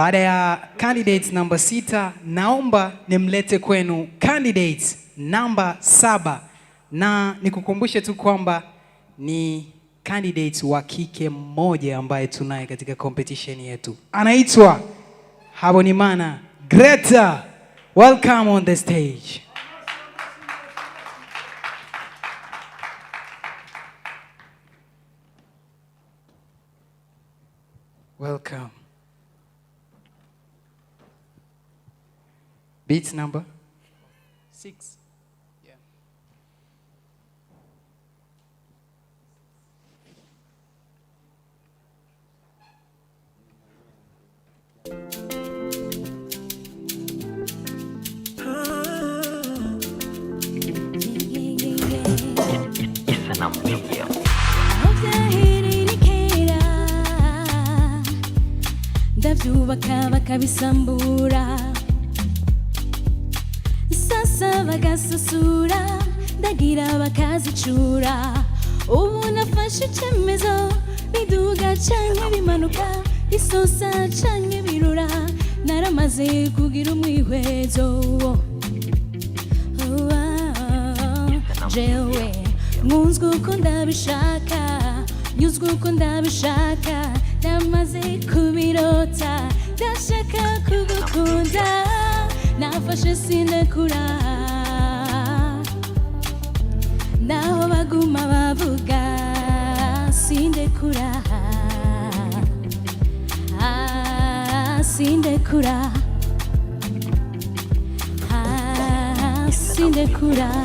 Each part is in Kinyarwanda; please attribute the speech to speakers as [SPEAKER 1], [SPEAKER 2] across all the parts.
[SPEAKER 1] Baada ya candidates namba 6, naomba nimlete kwenu candidates namba 7, na nikukumbushe tu kwamba ni candidates wa kike mmoja ambaye tunaye katika competition yetu. Anaitwa Habonimana Gretta. Welcome on the stage. Welcome. Beats number 6. Yeah.
[SPEAKER 2] It's an amazing.
[SPEAKER 3] Ndabyubaka bakabisambura, sasa bagasasura, ndagira bakazicura. Ubu nafashe icyemezo, biduga canke bimanuka, bisosa canke birura, naramaze kugira umwihwezo. Jewe nkunzwe uko ndabishaka, nyuzwe uko ndabishaka, namaze kubirota, ndashaka kugukunda, nafashe sindekura, naho baguma bavuga sindekura, sindekura, sindekura.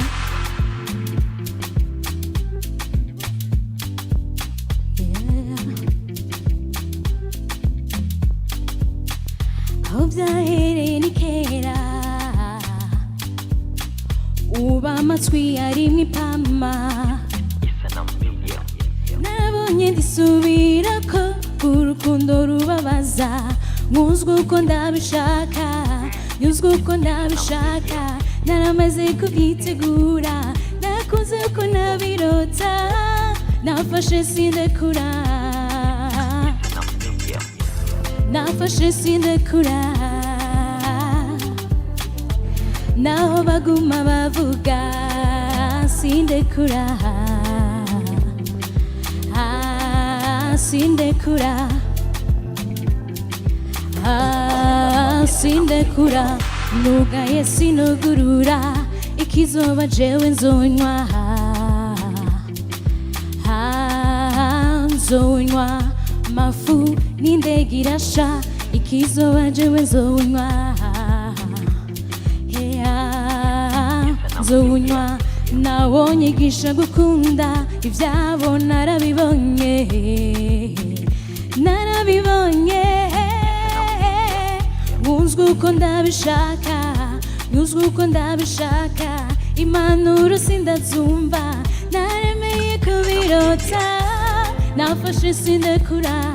[SPEAKER 3] Byahereye ni kera, uba amatwi arimwe ipama, nabonye ndisubirako urukundo rubabaza, nkunzwe uko ndabishaka, nyuzwe uko ndabishaka, naramaze kubyitegura, nakunze uko nabirota, nafashe sindekura, nafashe sindekura, naho baguma bavuga sindekura, sindekura, sindekura. Nugaye sinugurura, ikizoba jewe nzonywa, nzonywa mafu n'indege irasha, ikizoba jewe nzonywa, nzonywa. Nawonyigisha gukunda, ibyabo narabibonye, narabibonye. Nkunzwe uko ndabishaka, nyuzwe uko ndabishaka, impanuro sindazumva, naremeye kubirota, nafashe sindekura,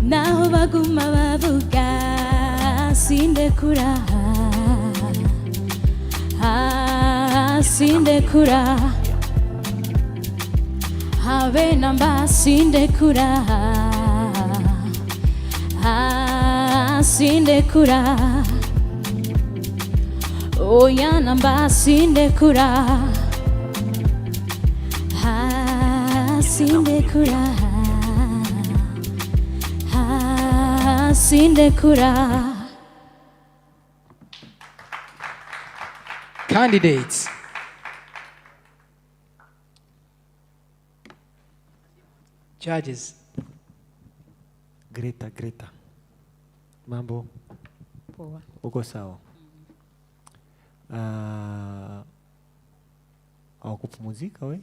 [SPEAKER 3] naho baguma bavuga sindekura, sindekura, habe namba sindekura, sindekura, oya namba sindekura, sindekura, sindekura.
[SPEAKER 1] Candidates. Judges.
[SPEAKER 4] Gretta. Mambo?
[SPEAKER 3] Poa.
[SPEAKER 4] Uko sawa? Hawakupumzika we?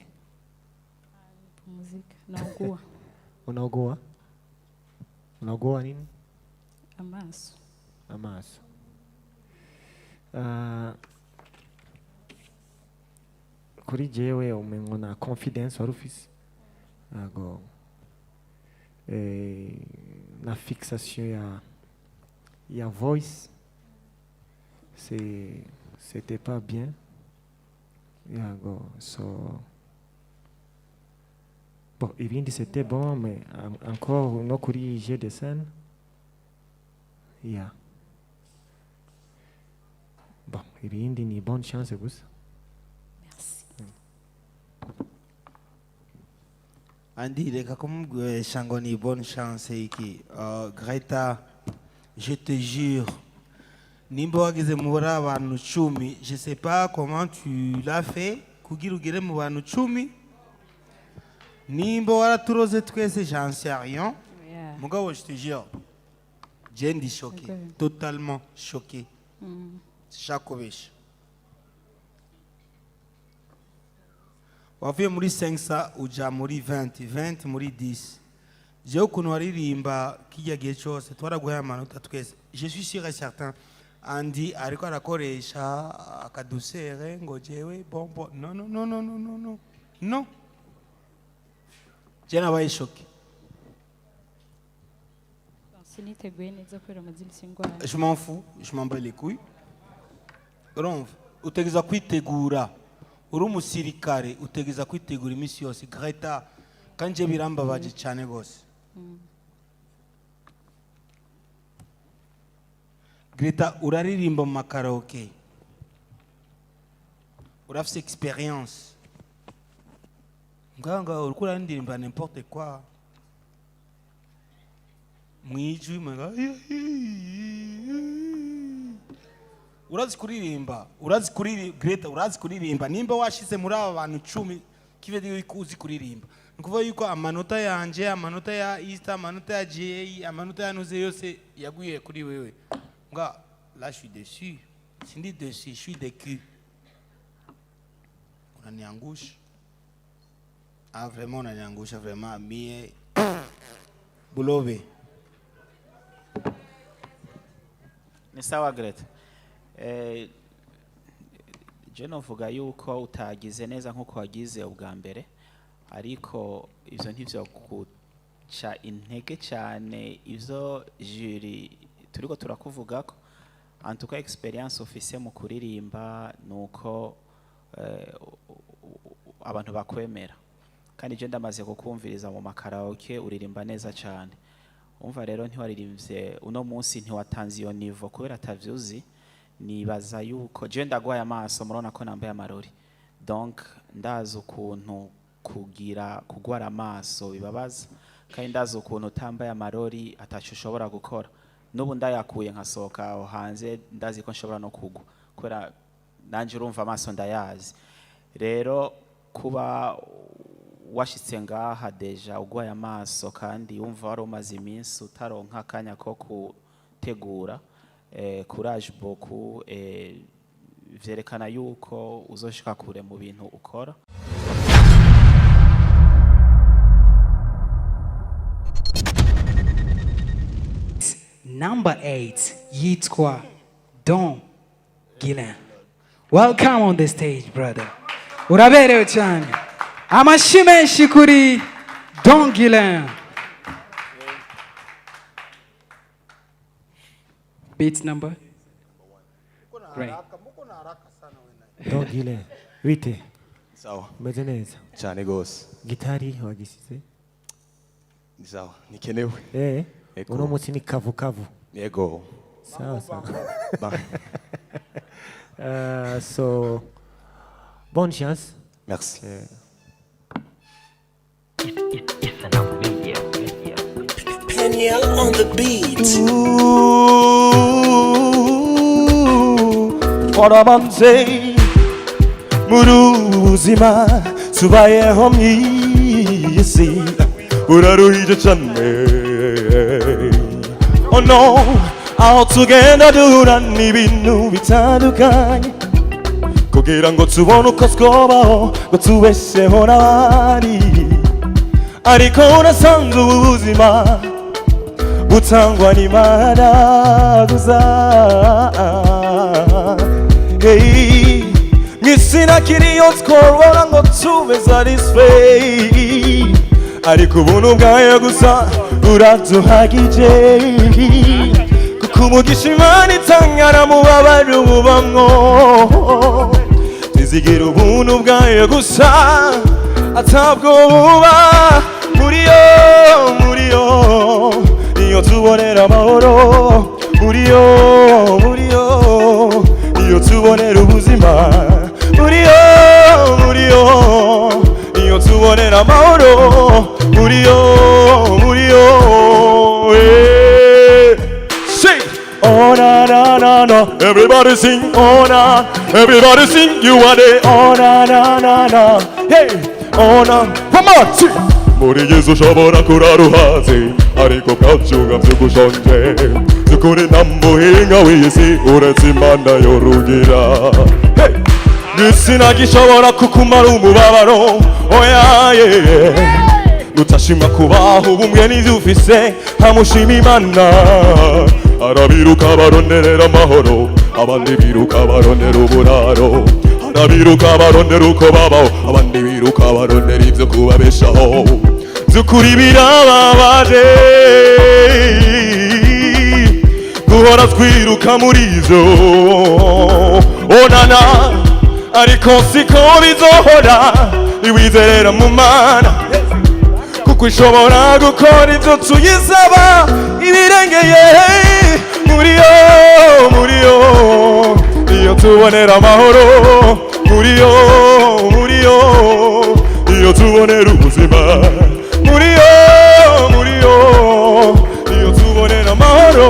[SPEAKER 3] Pumzika. Naugua.
[SPEAKER 4] Unaugua? Unaugua nini?
[SPEAKER 3] Amaso.
[SPEAKER 4] Amaso. Kuri jewe umengo na confidence wari ufise? Ago. Na fixation ya voice, c'était pas bien. So Bon, ibindi c'était bon, mais encore no kuri jeu de scène. Yeah. Bon, ibindi ni bonne chance gusa.
[SPEAKER 3] Merci.
[SPEAKER 5] Andi reka kumubwesha ngo ni bonne chance iki. Gretta, je te jure, nimba wagize muri abantu 10, je sais pas comment tu l'as fait kugira ugere mu bantu 10. Nimba waraturoze twese, j'en sais rien.
[SPEAKER 3] Yeah.
[SPEAKER 5] Mugabo, je te jure, j'ai ndi choqué,
[SPEAKER 3] Okay.
[SPEAKER 5] totalement choqué. Chakobesha. Wavuye muri 500 uja muri 20 muri 10. Jewe ukuntu waririmba kijya gihe cyose twaraguhaye amanota twese. Je suis sûr et certain Andi ariko arakoresha akadusere ngo jewe bon non non non non non non non non. Je nabaye choqué.
[SPEAKER 3] Siniteguye neza kubera amazina singwara.
[SPEAKER 5] Je m'en fous, je m'en bats les couilles. Urumva utegeza kwitegura uri umusirikare utegeza kwitegura imisi yose. Gretta kanje birambabaje cyane gose. Gretta uraririmba mu makaraoke, urafise experience nganga uriko urandirimba n'importe quoi mwijwi manga urazi kuririmba Gretta urazi kuririmba nimba washize muri aba bantu 10 kivedi yuko uzi kuririmba nukuvuga yuko amanota yanje amanota ya Easter amanota ya GA amanota ya Nuze yose yaguye kuri wewe nga. Là je suis déçu, sindi déçu, je suis décu. On a angushe. Ah vraiment on a angushe vraiment mie bulobe.
[SPEAKER 6] Ni sawa Gretta. Je novuga yuko utagize neza nkuko wagize ubwa mbere, ariko ivyo ntivyo kuca intege cyane ivyo jury turiko turakuvugako. En tout cas experience officielle mu kuririmba nuko abantu bakwemera, kandi je ndamaze kukumviriza mu makaraoke uririmba neza cyane. Umva rero ntiwaririmbye uno munsi ntiwatanze iyo niveau kubera atavyuzi. Nibaza yuko je ndagwaye amaso, murona ko nambaye amarori, donc ndazi ukuntu kugwara amaso bibabaza, kandi ndazi ukuntu utambaye amarori atacu ushobora gukora. Nubu ndayakuye nkasohoka aho hanze ndazi ko nshobora no kugwa kubera nanje urumva amaso ndayazi. Rero kuba washitse ngaha deja ugwaye amaso kandi wumva wari umaze iminsi utaronka akanya ko kutegura, courage beaucoup, vyerekana yuko uzoshika kure mu bintu ukora.
[SPEAKER 1] Number 8 yitwa Don Guylain. Welcome on the stage, brother. Uraberewe cyane. Amashyi menshi kuri Don Guylain. Beat number? Right.
[SPEAKER 4] Don Guylain. Wite.
[SPEAKER 7] Sawa.
[SPEAKER 4] Umeze neza.
[SPEAKER 7] Cyane gose.
[SPEAKER 4] Gitari wagisize?
[SPEAKER 7] Ni sawa. Nikenewe. Ego.
[SPEAKER 4] Uno munsi ni kavu.
[SPEAKER 7] Yego.
[SPEAKER 4] Sawa. So, bonne chance.
[SPEAKER 7] Merci.
[SPEAKER 2] It's an media.
[SPEAKER 8] Daniel on the beat.
[SPEAKER 9] Warabanze muruzima subayeho mwisi uraruhije cyane. Oh no, aho tugenda duhura n'ibintu bitandukanye kugira ngo tubone uko twobaho ngo tubesheho n'abandi, ariko unasanze ubuzima butangwa n'Imana gusa. Hey, nisina kiriyo twobora ngo tube satisfied, ariko ubuntu bwayo gusa buraduhagije, kuko umugisha Imana itangana mu babaro bubamwo, tuzigira ubuntu bwayo gusa atabwo buba muri yo niyo tubonera amahoro, muri yo niyo tubonera ubuzima, muri yo niyo tubonera amahoro, muri yo sing oh na na na na, everybody sing oh na, everybody sing you are the oh na na na na, hey oh na, come on sing. muri Yesu ushobora kuraruhaze ariko bwacyuga byugushonje zukuri ntamuhinga w'isi uretse Imana yorugira, hey gisina gishobora kukumara umubabaro oya utashima kubaho ubumwe n'ivyo ufise hamushima Imana, arabiruka baronderera amahoro abandi biruka barondera uburaro, arabiruka barondera uko babaho abandi biruka barondera ivyo kubabeshaho, zukuri birababaje guhora twiruka muri ivyo onana, ariko siko bizohora niwizerera mu Mana kuko ishobora gukora ivyo tuyisaba ibirengeye, muri yo niyo tubonera amahoro, muri yo niyo tubonera ubuzima, muri yo niyo tubonera amahoro,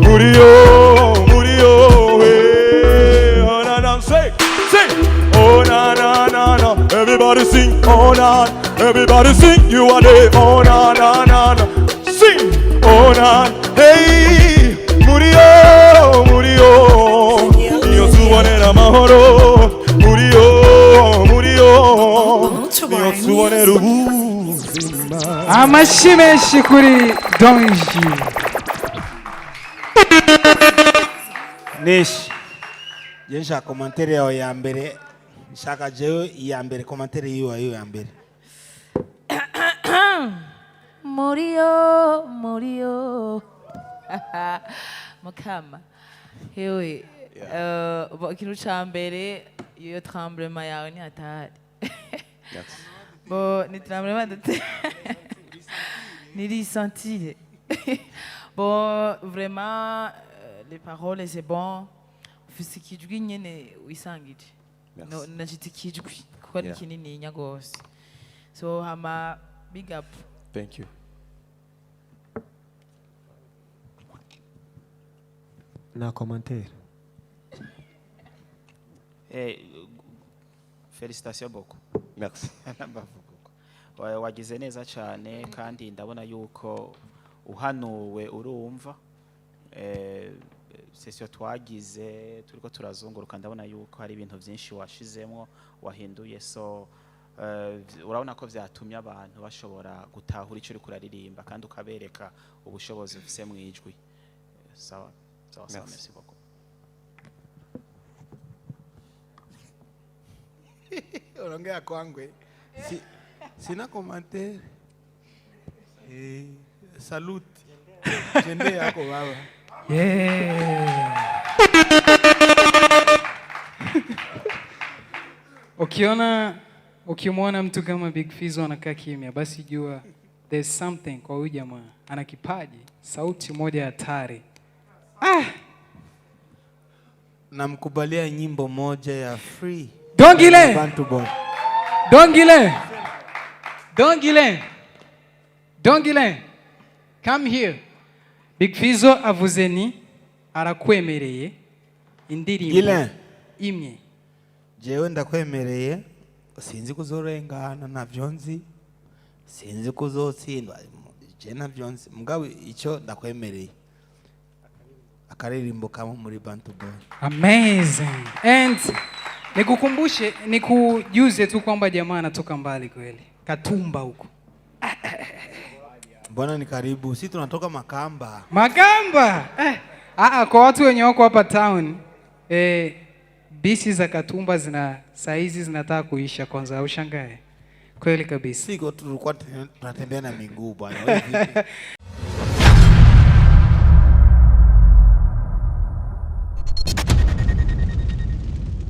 [SPEAKER 9] muri yo oh na na say oh na na na na, everybody sing oh na, everybody sing you are the oh na na na na, sing oh na, hey muri yo niyo tubonera amahoro, muri yo niyo tubonera ubuzima.
[SPEAKER 1] Amashyi menshi kuri Donji.
[SPEAKER 5] Neshi yensha commentaire yawe ya mbere, nshaka jewe iya mbere commentaire yiwe ya mbere.
[SPEAKER 10] muri yo mukama hewe ikintu ca mbere iyo tremblement yawe ni hatari bon ni tremblement de nirisentir bon vraiment les paroles c'est bon ufise ikijwi nyene wisangije najite ikijwi kuko ari kinini nya gose, so hama big up.
[SPEAKER 7] Thank you.
[SPEAKER 4] Na commentaire.
[SPEAKER 6] Félicitations beaucoup.
[SPEAKER 7] Merci.
[SPEAKER 6] Wagize neza cyane kandi ndabona yuko uhanuwe urumva, sesio twagize turiko turazunguruka ndabona yuko hari ibintu byinshi washizemo wahinduye, so urabona ko vyatumye abantu bashobora gutahura icyo uri kuraririmba kandi ukabereka ubushobozi ufise mu ijwi. Sawa merci beaucoup.
[SPEAKER 5] Unaongea kwangwe. Sina commentaire. Salute. Jende yako baba.
[SPEAKER 1] Yeah. Ukimwona mtu kama Big Fizzo anakaa kimya, basi jua there's something kwa huyu jamaa. Ana kipaji, sauti moja hatari.
[SPEAKER 5] Namkubalia nyimbo moja ya free.
[SPEAKER 1] Guylain. Come here. Big Fizzo avuzeni arakwemereye indirimbo imwe.
[SPEAKER 5] Jewe ndakwemereye, sinzi kuzorengana navyo nzi, sinzi kuzotsindwa je navyo nzi, mugabo icyo ndakwemereye akaririmbo kama muri Bantu Boy.
[SPEAKER 1] Amazing. And nikujuze tu kwamba jamaa anatoka mbali kweli, Katumba huko.
[SPEAKER 5] Mbona ni karibu, sisi tunatoka Makamba.
[SPEAKER 1] Kwa watu wenye wako hapa town, bisi za Katumba saizi zinataka kuisha, kwanza ushangae. Kweli kabisa.
[SPEAKER 5] Siko tulikuwa tunatembea na miguu bwana.